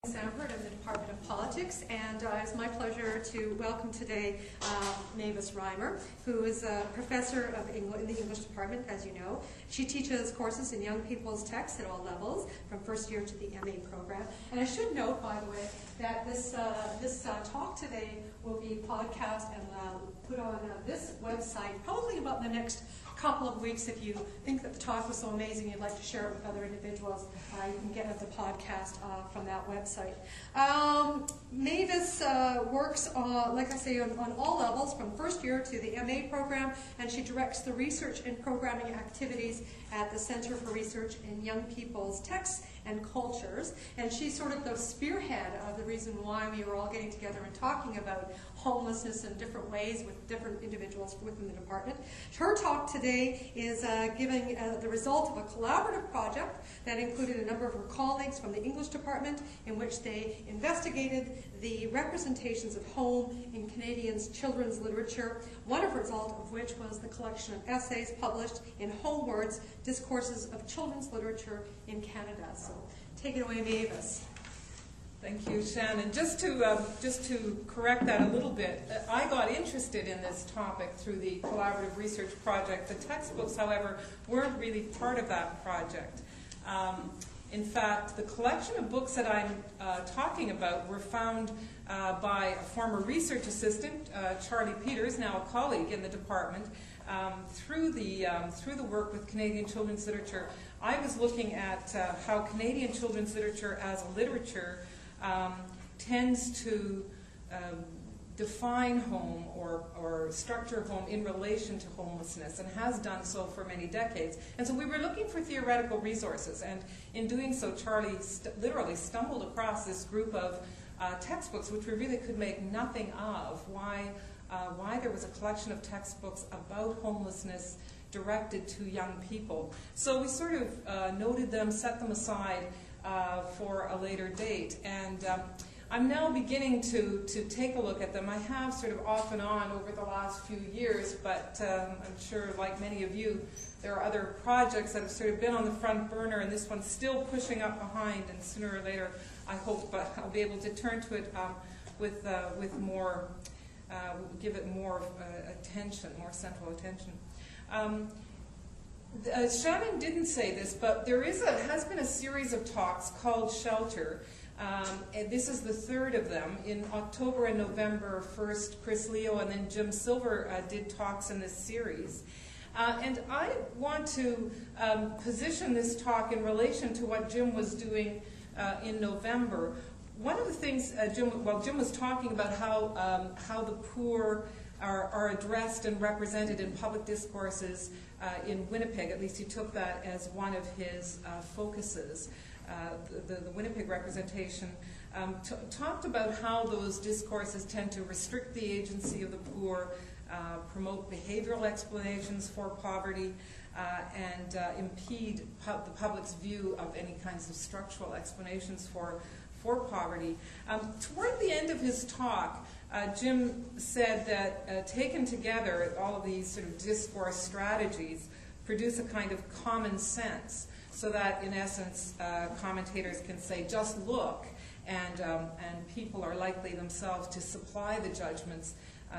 Sanford of the Department of Politics, and it's my pleasure to welcome today Mavis Reimer, who is a professor of in the English department, as you know. She teaches courses in young people's texts at all levels, from first year to the MA program. And I should note, by the way, that this talk today will be podcast and put on this website probably about the next couple of weeks. If you think that the talk was so amazing you'd like to share it with other individuals, you can get at the podcast from that website. Mavis works, like I say, on all levels, from first year to the MA program, and she directs the research and programming activities at the Center for Research in Young People's Texts and Cultures. And she's sort of the spearhead of the reason why we are all getting together and talking about homelessness in different ways with different individuals within the department. Her talk today is giving the result of a collaborative project that included a number of her colleagues from the English department, in which they investigated the representations of home in Canadians' children's literature, one of the results of which was the collection of essays published in Homewords, Discourses of Children's Literature in Canada. So take it away, Mavis. Thank you, Shannon. Just to correct that a little bit, I got interested in this topic through the collaborative research project. The textbooks, however, weren't really part of that project. In fact, the collection of books that I'm talking about were found by a former research assistant, Charlie Peters, now a colleague in the department. Through the work with Canadian children's literature, I was looking at how Canadian children's literature as a literature tends to define home or structure home in relation to homelessness, and has done so for many decades. And so we were looking for theoretical resources, and in doing so, Charlie literally stumbled across this group of textbooks which we really could make nothing of. Why there was a collection of textbooks about homelessness directed to young people. So we sort of noted them, set them aside for a later date, and I'm now beginning to take a look at them. I have sort of off and on over the last few years, but I'm sure, like many of you, there are other projects that have sort of been on the front burner, and this one's still pushing up behind, and sooner or later, I hope I'll be able to turn to it with more, give it more attention, more central attention. Shannon didn't say this, but there has been a series of talks called Shelter. And this is the third of them. In October and November, first Chris Leo and then Jim Silver did talks in this series. And I want to position this talk in relation to what Jim was doing in November. One of the things Jim was talking about how the poor are addressed and represented in public discourses in Winnipeg. At least he took that as one of his focuses. The Winnipeg representation talked about how those discourses tend to restrict the agency of the poor, promote behavioral explanations for poverty, and impede the public's view of any kinds of structural explanations for poverty. Toward the end of his talk, Jim said that taken together, all of these sort of discourse strategies produce a kind of common sense, so that, in essence, commentators can say, just look, and people are likely themselves to supply the judgments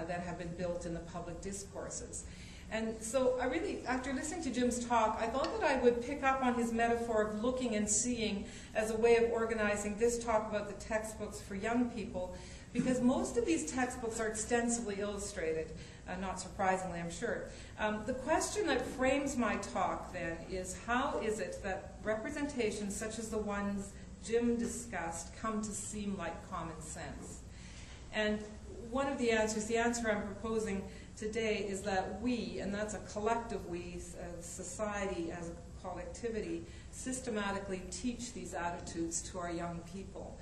that have been built in the public discourses. And so I really, after listening to Jim's talk, I thought that I would pick up on his metaphor of looking and seeing as a way of organizing this talk about the textbooks for young people, because most of these textbooks are extensively illustrated, not surprisingly, I'm sure. The question that frames my talk, then, is how is it that representations such as the ones Jim discussed come to seem like common sense? And one of the answers, the answer I'm proposing today, is that we, and that's a collective we, society as a collectivity, systematically teach these attitudes to our young people.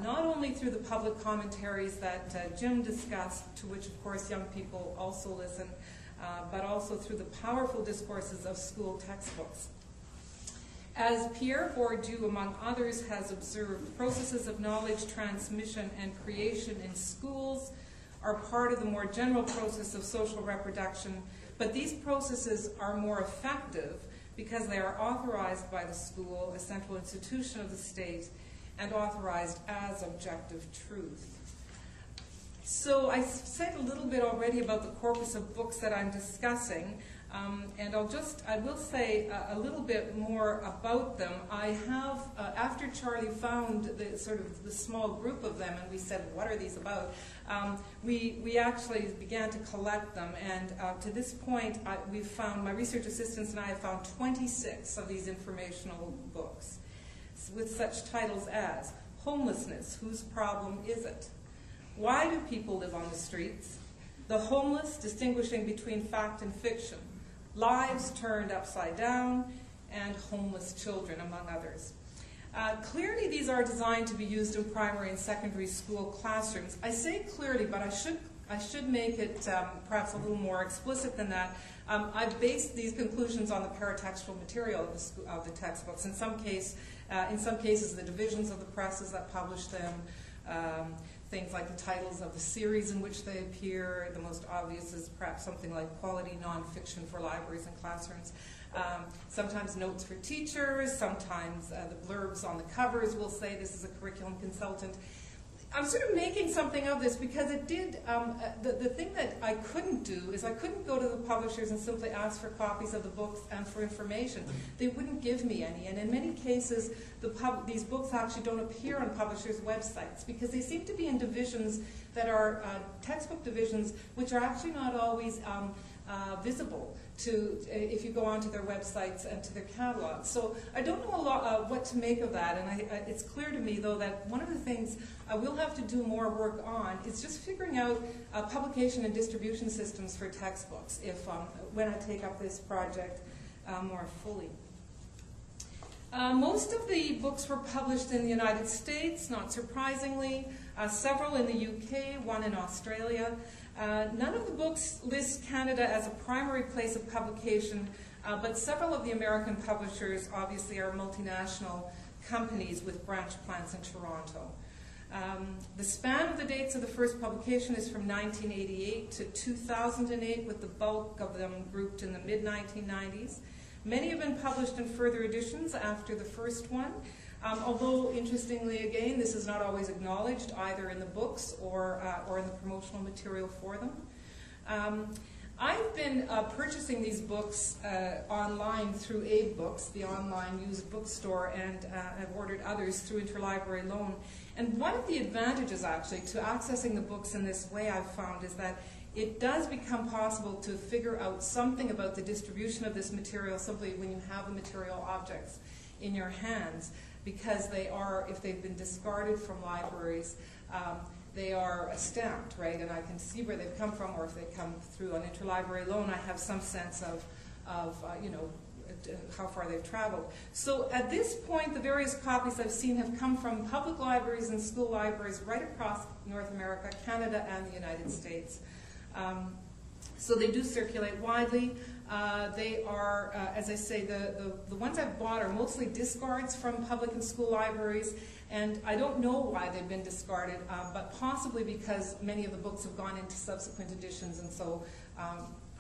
Not only through the public commentaries that Jim discussed, to which, of course, young people also listen, but also through the powerful discourses of school textbooks. As Pierre Bourdieu, among others, has observed, processes of knowledge transmission and creation in schools are part of the more general process of social reproduction, but these processes are more effective because they are authorized by the school, a central institution of the state, and authorized as objective truth. So I said a little bit already about the corpus of books that I'm discussing, and I will say a little bit more about them. I have, after Charlie found the small group of them, and we said, what are these about? We actually began to collect them, and to this point, we've found, my research assistants and I have found 26 of these informational books with such titles as Homelessness, Whose Problem Is It? Why Do People Live on the Streets? The Homeless, Distinguishing Between Fact and Fiction, Lives Turned Upside Down, and Homeless Children, among others. Clearly, these are designed to be used in primary and secondary school classrooms. I say clearly, but I should make it perhaps a little more explicit than that. I've based these conclusions on the paratextual material of the textbooks. In some cases, the divisions of the presses that publish them, things like the titles of the series in which they appear. The most obvious is perhaps something like Quality Nonfiction for Libraries and Classrooms. Sometimes notes for teachers, sometimes the blurbs on the covers will say this is a curriculum consultant. I'm sort of making something of this because it did, the thing that I couldn't do is I couldn't go to the publishers and simply ask for copies of the books and for information. They wouldn't give me any, and in many cases these books actually don't appear on publishers' websites because they seem to be in divisions that are textbook divisions which are actually not always visible to if you go onto their websites and to their catalogs. So I don't know a lot what to make of that, and it's clear to me though that one of the things I will have to do more work on is just figuring out publication and distribution systems for textbooks when I take up this project more fully. Most of the books were published in the United States, not surprisingly, several in the UK, one in Australia. None of the books list Canada as a primary place of publication, but several of the American publishers obviously are multinational companies with branch plants in Toronto. The span of the dates of the first publication is from 1988 to 2008, with the bulk of them grouped in the mid-1990s. Many have been published in further editions after the first one, although, interestingly again, this is not always acknowledged either in the books or in the promotional material for them. I've been purchasing these books online through Abe Books, the online used bookstore, and I've ordered others through interlibrary loan. And one of the advantages, actually, to accessing the books in this way I've found is that it does become possible to figure out something about the distribution of this material simply when you have the material objects in your hands, because they are, if they've been discarded from libraries, they are stamped, right? And I can see where they've come from, or if they come through an interlibrary loan, I have some sense of how far they've traveled. So at this point, the various copies I've seen have come from public libraries and school libraries right across North America, Canada, and the United States. So they do circulate widely. They are, as I say, the ones I've bought are mostly discards from public and school libraries, and I don't know why they've been discarded, but possibly because many of the books have gone into subsequent editions, and so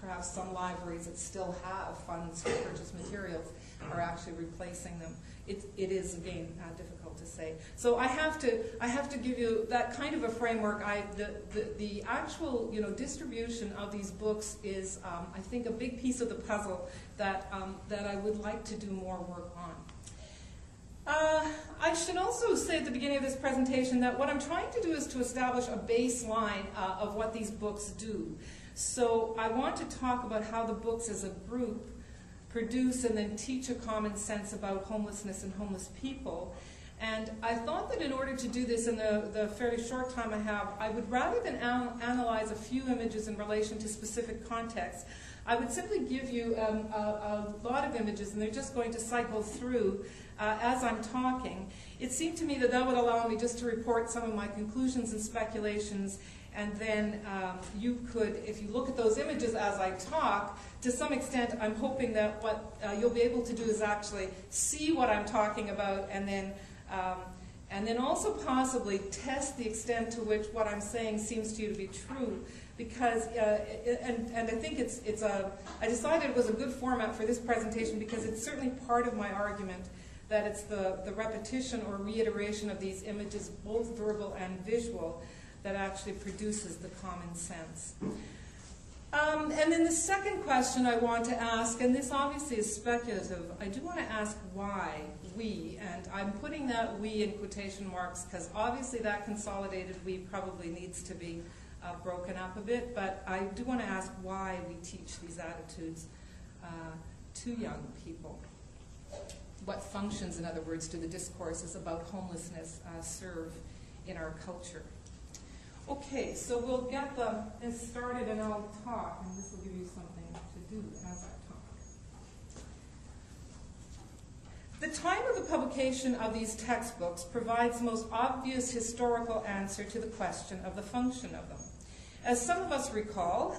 perhaps some libraries that still have funds to purchase materials are actually replacing them. It is, again, difficult to say. So I have to give you that kind of a framework. The actual distribution of these books is, I think, a big piece of the puzzle that I would like to do more work on. I should also say at the beginning of this presentation that what I'm trying to do is to establish a baseline of what these books do. So I want to talk about how the books as a group produce and then teach a common sense about homelessness and homeless people. And I thought that in order to do this in the fairly short time I have, I would, rather than analyze a few images in relation to specific contexts, I would simply give you a lot of images, and they're just going to cycle through as I'm talking. It seemed to me that that would allow me just to report some of my conclusions and speculations, and then you could, if you look at those images as I talk, to some extent I'm hoping that what you'll be able to do is actually see what I'm talking about, and then also possibly test the extent to which what I'm saying seems to you to be true. Because, and I think I decided it was a good format for this presentation because it's certainly part of my argument that it's the repetition or reiteration of these images, both verbal and visual, that actually produces the common sense. And then the second question I want to ask, and this obviously is speculative, I do want to ask why we, and I'm putting that we in quotation marks because obviously that consolidated we probably needs to be broken up a bit, but I do want to ask why we teach these attitudes to young people. What functions, in other words, do the discourses about homelessness serve in our culture? Okay, so we'll get this started and I'll talk, and this will give you something to do as I talk. The time of the publication of these textbooks provides the most obvious historical answer to the question of the function of them. As some of us recall,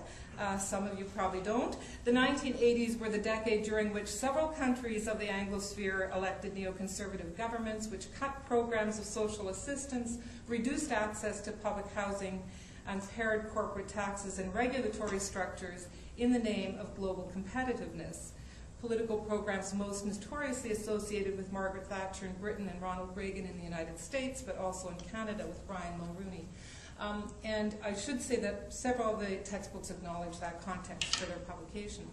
some of you probably don't, the 1980s were the decade during which several countries of the Anglosphere elected neoconservative governments which cut programs of social assistance, reduced access to public housing, and pared corporate taxes and regulatory structures in the name of global competitiveness. Political programs most notoriously associated with Margaret Thatcher in Britain and Ronald Reagan in the United States, but also in Canada with Brian Mulroney. And I should say that several of the textbooks acknowledge that context for their publication.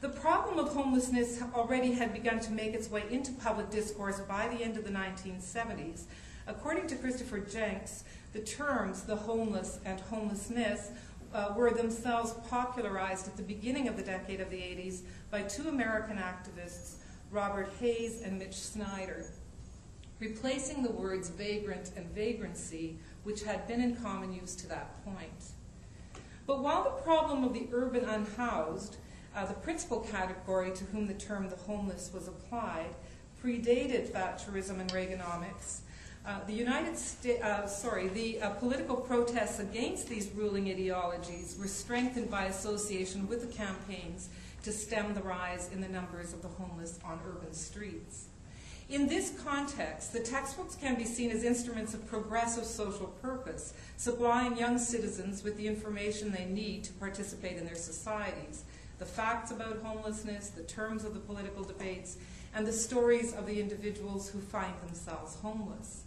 The problem of homelessness already had begun to make its way into public discourse by the end of the 1970s. According to Christopher Jenks, the terms the homeless and homelessness were themselves popularized at the beginning of the decade of the 80s by two American activists, Robert Hayes and Mitch Snyder, replacing the words vagrant and vagrancy, which had been in common use to that point. But while the problem of the urban unhoused, the principal category to whom the term the homeless was applied, predated Thatcherism and Reaganomics, the political protests against these ruling ideologies were strengthened by association with the campaigns to stem the rise in the numbers of the homeless on urban streets. In this context, the textbooks can be seen as instruments of progressive social purpose, supplying young citizens with the information they need to participate in their societies, the facts about homelessness, the terms of the political debates, and the stories of the individuals who find themselves homeless.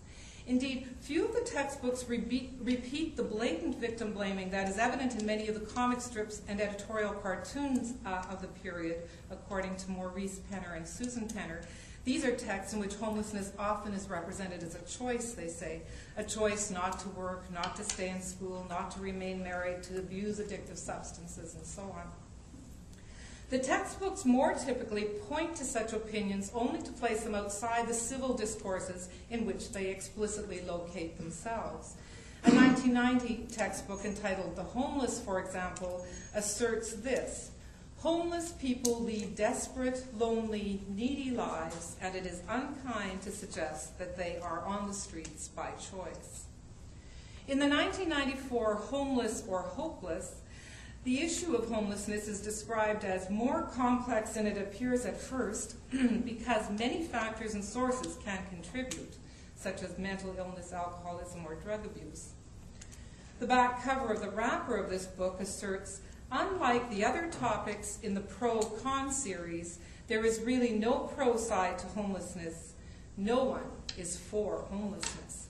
Indeed, few of the textbooks repeat the blatant victim blaming that is evident in many of the comic strips and editorial cartoons of the period, according to Maurice Penner and Susan Penner. These are texts in which homelessness often is represented as a choice, they say, a choice not to work, not to stay in school, not to remain married, to abuse addictive substances, and so on. The textbooks more typically point to such opinions only to place them outside the civil discourses in which they explicitly locate themselves. A 1990 textbook entitled The Homeless, for example, asserts this: homeless people lead desperate, lonely, needy lives, and it is unkind to suggest that they are on the streets by choice. In the 1994 Homeless or Hopeless, the issue of homelessness is described as more complex than it appears at first because many factors and sources can contribute, such as mental illness, alcoholism, or drug abuse. The back cover of the wrapper of this book asserts, unlike the other topics in the pro-con series, there is really no pro side to homelessness. No one is for homelessness.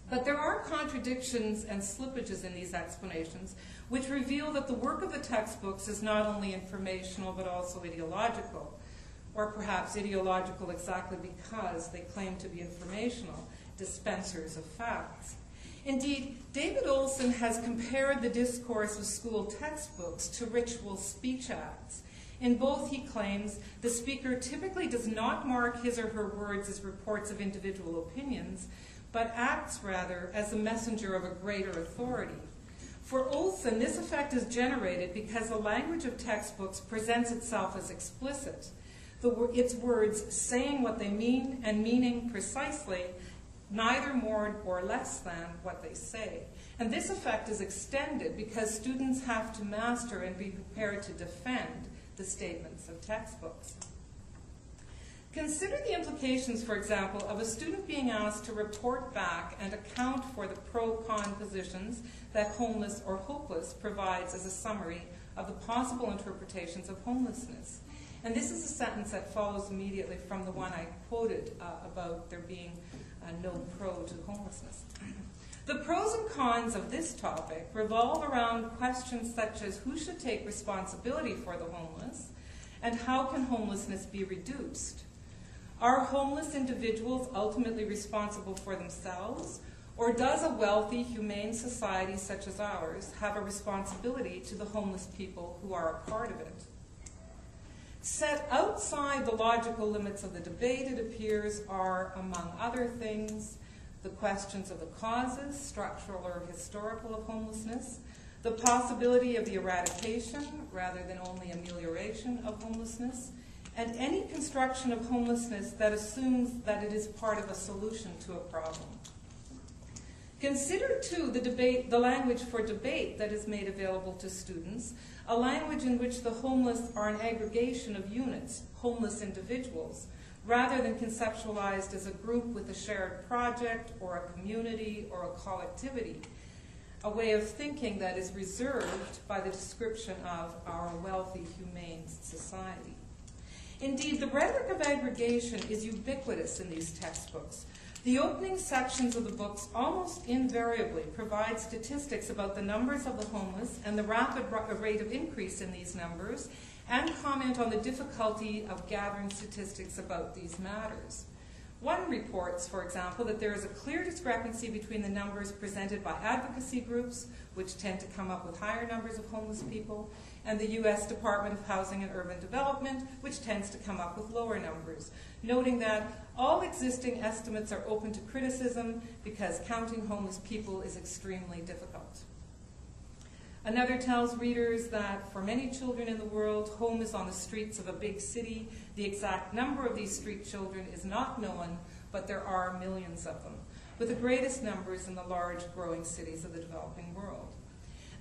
But there are contradictions and slippages in these explanations, which reveal that the work of the textbooks is not only informational but also ideological, or perhaps ideological exactly because they claim to be informational, dispensers of facts. Indeed, David Olson has compared the discourse of school textbooks to ritual speech acts. In both, he claims, the speaker typically does not mark his or her words as reports of individual opinions, but acts rather as the messenger of a greater authority. For Olson, this effect is generated because the language of textbooks presents itself as explicit, its words saying what they mean and meaning precisely, neither more or less than what they say. And this effect is extended because students have to master and be prepared to defend the statements of textbooks. Consider the implications, for example, of a student being asked to report back and account for the pro-con positions that Homeless or Hopeless provides as a summary of the possible interpretations of homelessness. And this is a sentence that follows immediately from the one I quoted about there being no pro to homelessness. The pros and cons of this topic revolve around questions such as who should take responsibility for the homeless, and how can homelessness be reduced? Are homeless individuals ultimately responsible for themselves, or does a wealthy, humane society such as ours have a responsibility to the homeless people who are a part of it? Set outside the logical limits of the debate, it appears, are, among other things, the questions of the causes, structural or historical, of homelessness, the possibility of the eradication rather than only amelioration of homelessness, and any construction of homelessness that assumes that it is part of a solution to a problem. Consider, too, the language for debate that is made available to students, a language in which the homeless are an aggregation of units, homeless individuals, rather than conceptualized as a group with a shared project or a community or a collectivity, a way of thinking that is reserved by the description of our wealthy, humane society. Indeed, the rhetoric of aggregation is ubiquitous in these textbooks. The opening sections of the books almost invariably provide statistics about the numbers of the homeless and the rapid rate of increase in these numbers, and comment on the difficulty of gathering statistics about these matters. One reports, for example, that there is a clear discrepancy between the numbers presented by advocacy groups, which tend to come up with higher numbers of homeless people, and the U.S. Department of Housing and Urban Development, which tends to come up with lower numbers, noting that all existing estimates are open to criticism because counting homeless people is extremely difficult. Another tells readers that for many children in the world, home is on the streets of a big city. The exact number of these street children is not known, but there are millions of them, with the greatest numbers in the large growing cities of the developing world.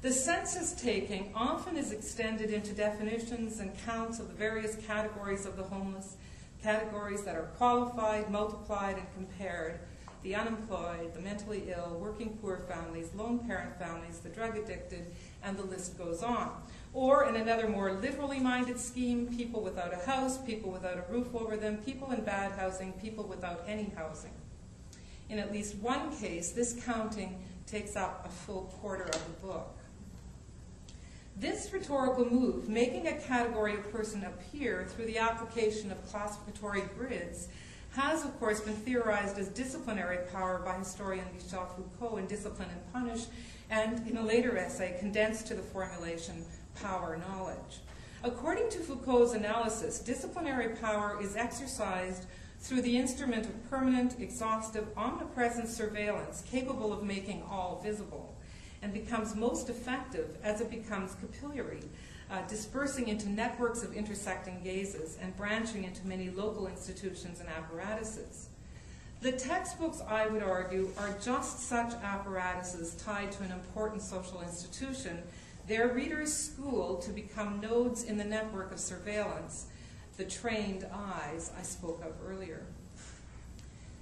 The census taking often is extended into definitions and counts of the various categories of the homeless, categories that are qualified, multiplied, and compared: the unemployed, the mentally ill, working poor families, lone parent families, the drug addicted, and the list goes on. Or, in another more literally minded scheme, people without a house, people without a roof over them, people in bad housing, people without any housing. In at least one case, this counting takes up a full quarter of the book. This rhetorical move, making a category of person appear through the application of classificatory grids, has, of course, been theorized as disciplinary power by historian Michel Foucault in Discipline and Punish, and in a later essay condensed to the formulation power knowledge. According to Foucault's analysis, disciplinary power is exercised through the instrument of permanent, exhaustive, omnipresent surveillance capable of making all visible, and becomes most effective as it becomes capillary, dispersing into networks of intersecting gazes and branching into many local institutions and apparatuses. The textbooks, I would argue, are just such apparatuses tied to an important social institution, their readers schooled to become nodes in the network of surveillance, the trained eyes I spoke of earlier.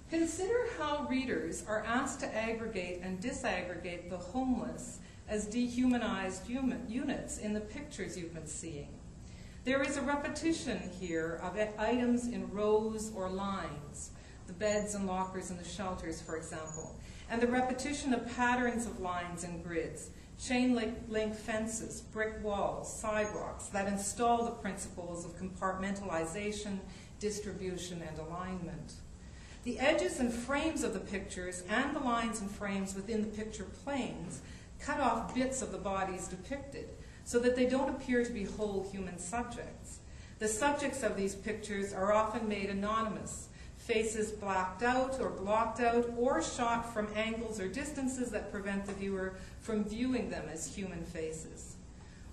Consider how readers are asked to aggregate and disaggregate the homeless as dehumanized units in the pictures you've been seeing. There is a repetition here of items in rows or lines, the beds and lockers in the shelters, for example, and the repetition of patterns of lines and grids, chain link fences, brick walls, sidewalks that install the principles of compartmentalization, distribution, and alignment. The edges and frames of the pictures and the lines and frames within the picture planes cut off bits of the bodies depicted so that they don't appear to be whole human subjects. The subjects of these pictures are often made anonymous, faces blacked out or blocked out, or shot from angles or distances that prevent the viewer from viewing them as human faces.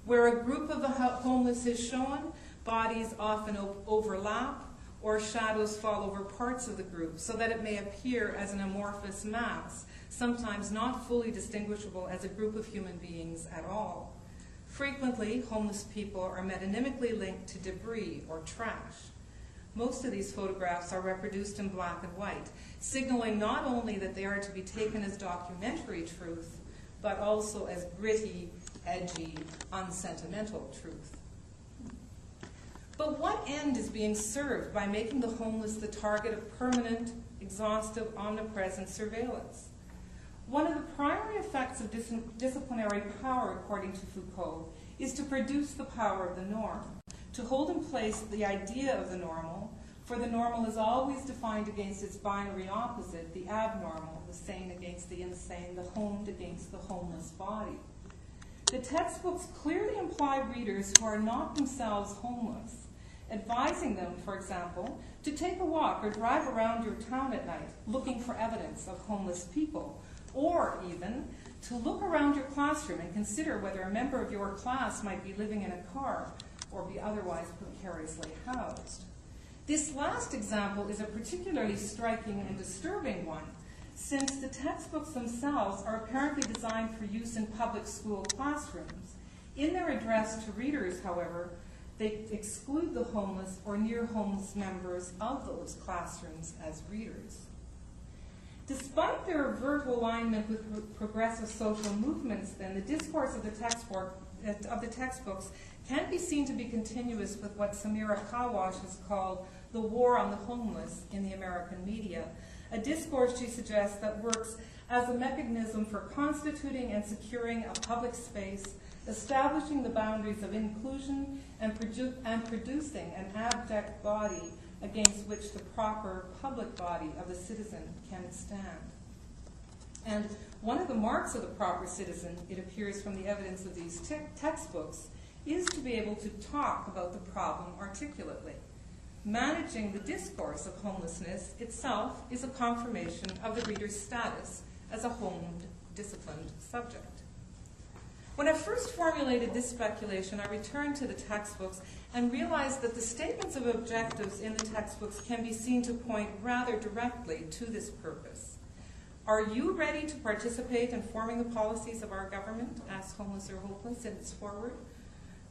Where a group of the homeless is shown, bodies often overlap, or shadows fall over parts of the group so that it may appear as an amorphous mass, sometimes not fully distinguishable as a group of human beings at all. Frequently, homeless people are metonymically linked to debris or trash. Most of these photographs are reproduced in black and white, signaling not only that they are to be taken as documentary truth, but also as gritty, edgy, unsentimental truth. But what end is being served by making the homeless the target of permanent, exhaustive, omnipresent surveillance? One of the primary effects of disciplinary power, according to Foucault, is to produce the power of the norm, to hold in place the idea of the normal, for the normal is always defined against its binary opposite, the abnormal, the sane against the insane, the homed against the homeless body. The textbooks clearly imply readers who are not themselves homeless, advising them, for example, to take a walk or drive around your town at night looking for evidence of homeless people, or even to look around your classroom and consider whether a member of your class might be living in a car or be otherwise precariously housed. This last example is a particularly striking and disturbing one, since the textbooks themselves are apparently designed for use in public school classrooms. In their address to readers, however, they exclude the homeless or near homeless members of those classrooms as readers. Despite their overt alignment with progressive social movements, then, the discourse of the textbooks can be seen to be continuous with what Samira Kawash has called the war on the homeless in the American media, a discourse, she suggests, that works as a mechanism for constituting and securing a public space, establishing the boundaries of inclusion, and producing an abject body against which the proper public body of the citizen can stand. And one of the marks of the proper citizen, it appears from the evidence of these textbooks, is to be able to talk about the problem articulately. Managing the discourse of homelessness itself is a confirmation of the reader's status as a homed, disciplined subject. When I first formulated this speculation, I returned to the textbooks and realized that the statements of objectives in the textbooks can be seen to point rather directly to this purpose. Are you ready to participate in forming the policies of our government? Asks Homeless or Hopeless in its foreword.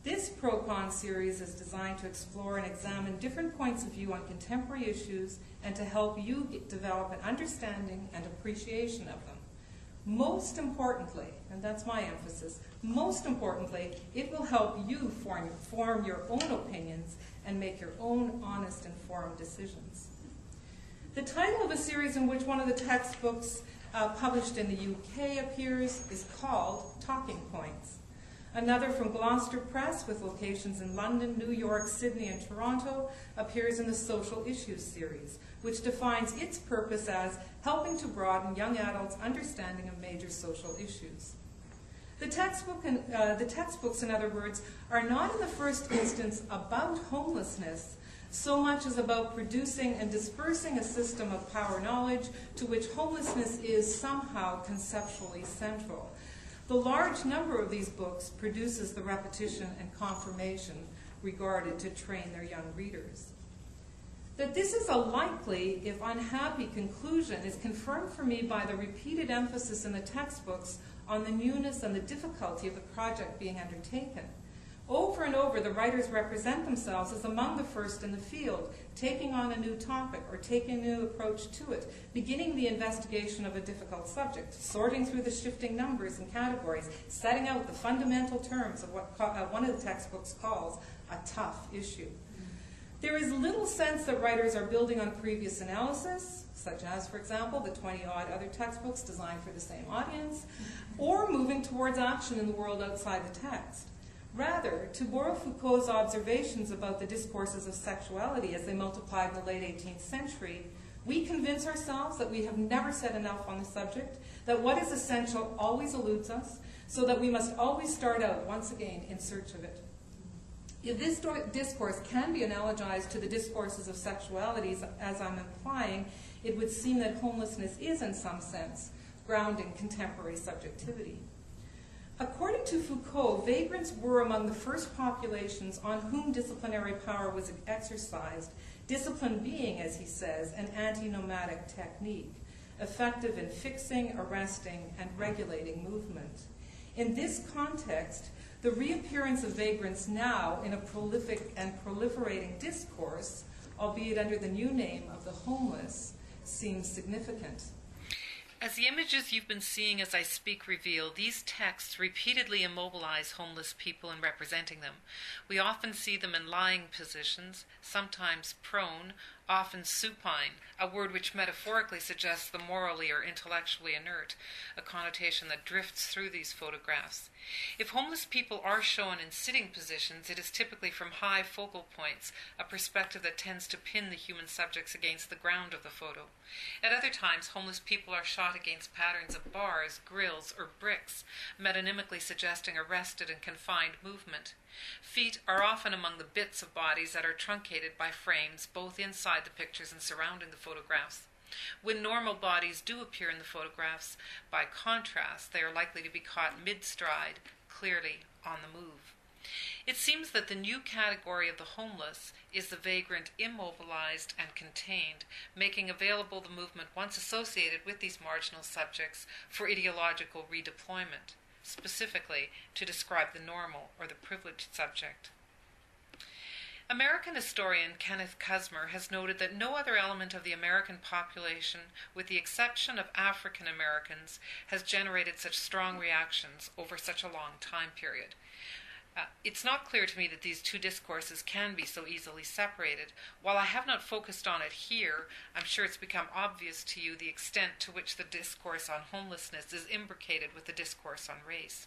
This pro-con series is designed to explore and examine different points of view on contemporary issues and to help you develop an understanding and appreciation of them. Most importantly, and that's my emphasis, most importantly, it will help you form your own opinions and make your own honest, informed decisions. The title of a series in which one of the textbooks published in the UK appears is called Talking Points. Another from Gloucester Press, with locations in London, New York, Sydney, and Toronto, appears in the Social Issues series, which defines its purpose as helping to broaden young adults' understanding of major social issues. The textbooks, in other words, are not in the first instance about homelessness so much as about producing and dispersing a system of power knowledge to which homelessness is somehow conceptually central. The large number of these books produces the repetition and confirmation regarded to train their young readers. That this is a likely, if unhappy, conclusion is confirmed for me by the repeated emphasis in the textbooks on the newness and the difficulty of the project being undertaken. Over and over, the writers represent themselves as among the first in the field, taking on a new topic or taking a new approach to it, beginning the investigation of a difficult subject, sorting through the shifting numbers and categories, setting out the fundamental terms of what one of the textbooks calls a tough issue. There is little sense that writers are building on previous analysis, such as, for example, the 20-odd other textbooks designed for the same audience, or moving towards action in the world outside the text. Rather, to borrow Foucault's observations about the discourses of sexuality as they multiplied in the late 18th century, we convince ourselves that we have never said enough on the subject, that what is essential always eludes us, so that we must always start out once again in search of it. If this discourse can be analogized to the discourses of sexuality, as I'm implying, it would seem that homelessness is, in some sense, grounding contemporary subjectivity. According to Foucault, vagrants were among the first populations on whom disciplinary power was exercised, discipline being, as he says, an anti-nomadic technique, effective in fixing, arresting, and regulating movement. In this context, the reappearance of vagrants now in a prolific and proliferating discourse, albeit under the new name of the homeless, seems significant. As the images you've been seeing as I speak reveal, these texts repeatedly immobilize homeless people in representing them. We often see them in lying positions, sometimes prone, often supine, a word which metaphorically suggests the morally or intellectually inert, a connotation that drifts through these photographs. If homeless people are shown in sitting positions, it is typically from high focal points, a perspective that tends to pin the human subjects against the ground of the photo. At other times, homeless people are shot against patterns of bars, grills, or bricks, metonymically suggesting arrested and confined movement. Feet are often among the bits of bodies that are truncated by frames, both inside the pictures and surrounding the photographs. When normal bodies do appear in the photographs, by contrast, they are likely to be caught mid-stride, clearly on the move. It seems that the new category of the homeless is the vagrant immobilized and contained, making available the movement once associated with these marginal subjects for ideological redeployment, specifically to describe the normal or the privileged subject. American historian Kenneth Kusmer has noted that no other element of the American population, with the exception of African Americans, has generated such strong reactions over such a long time period. It's not clear to me that these two discourses can be so easily separated. While I have not focused on it here, I'm sure it's become obvious to you the extent to which the discourse on homelessness is imbricated with the discourse on race.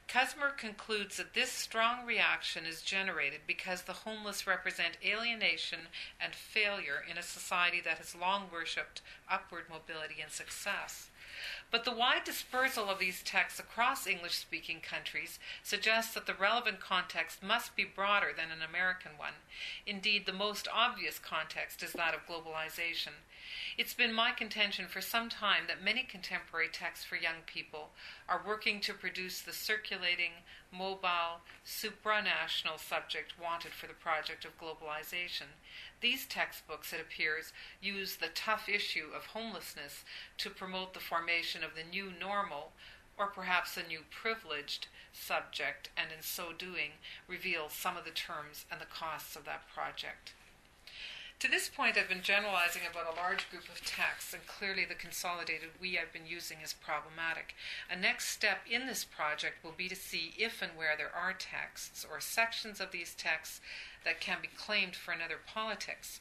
Kusmer concludes that this strong reaction is generated because the homeless represent alienation and failure in a society that has long worshipped upward mobility and success. But the wide dispersal of these texts across English-speaking countries suggests that the relevant context must be broader than an American one. Indeed, the most obvious context is that of globalization. It's been my contention for some time that many contemporary texts for young people are working to produce the circulating, mobile, supranational subject wanted for the project of globalization. These textbooks, it appears, use the tough issue of homelessness to promote the formation of the new normal, or perhaps a new privileged subject, and in so doing reveal some of the terms and the costs of that project. To this point, I've been generalizing about a large group of texts, and clearly the consolidated "we" I've been using is problematic. A next step in this project will be to see if and where there are texts or sections of these texts that can be claimed for another politics.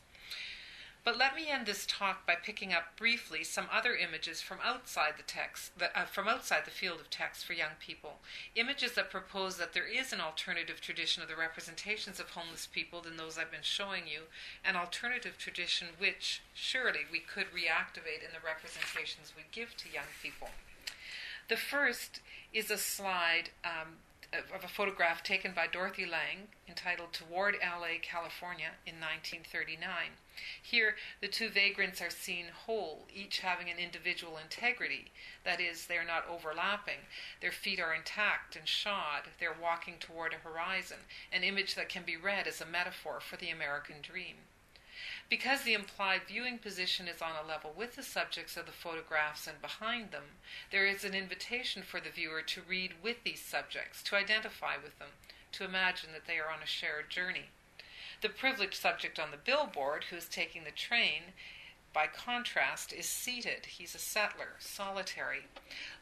But let me end this talk by picking up briefly some other images from outside the text, from outside the field of text for young people. Images that propose that there is an alternative tradition of the representations of homeless people than those I've been showing you, an alternative tradition which surely we could reactivate in the representations we give to young people. The first is a slide of a photograph taken by Dorothy Lang entitled "Toward L.A., California" in 1939. Here, the two vagrants are seen whole, each having an individual integrity. That is, they are not overlapping. Their feet are intact and shod. They're walking toward a horizon, an image that can be read as a metaphor for the American dream. Because the implied viewing position is on a level with the subjects of the photographs and behind them, there is an invitation for the viewer to read with these subjects, to identify with them, to imagine that they are on a shared journey. The privileged subject on the billboard, who is taking the train, by contrast, is seated. He's a settler, solitary.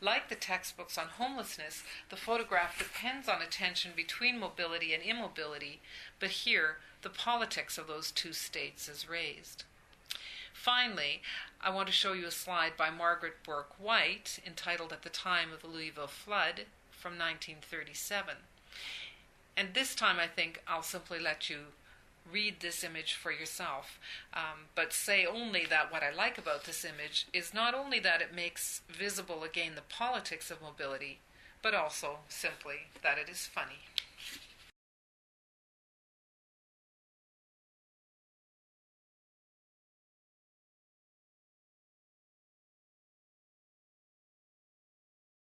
Like the textbooks on homelessness, the photograph depends on a tension between mobility and immobility, but here the politics of those two states is raised. Finally, I want to show you a slide by Margaret Bourke-White entitled "At the Time of the Louisville Flood" from 1937. And this time I think I'll simply let you read this image for yourself, but say only that what I like about this image is not only that it makes visible again the politics of mobility, but also simply that it is funny.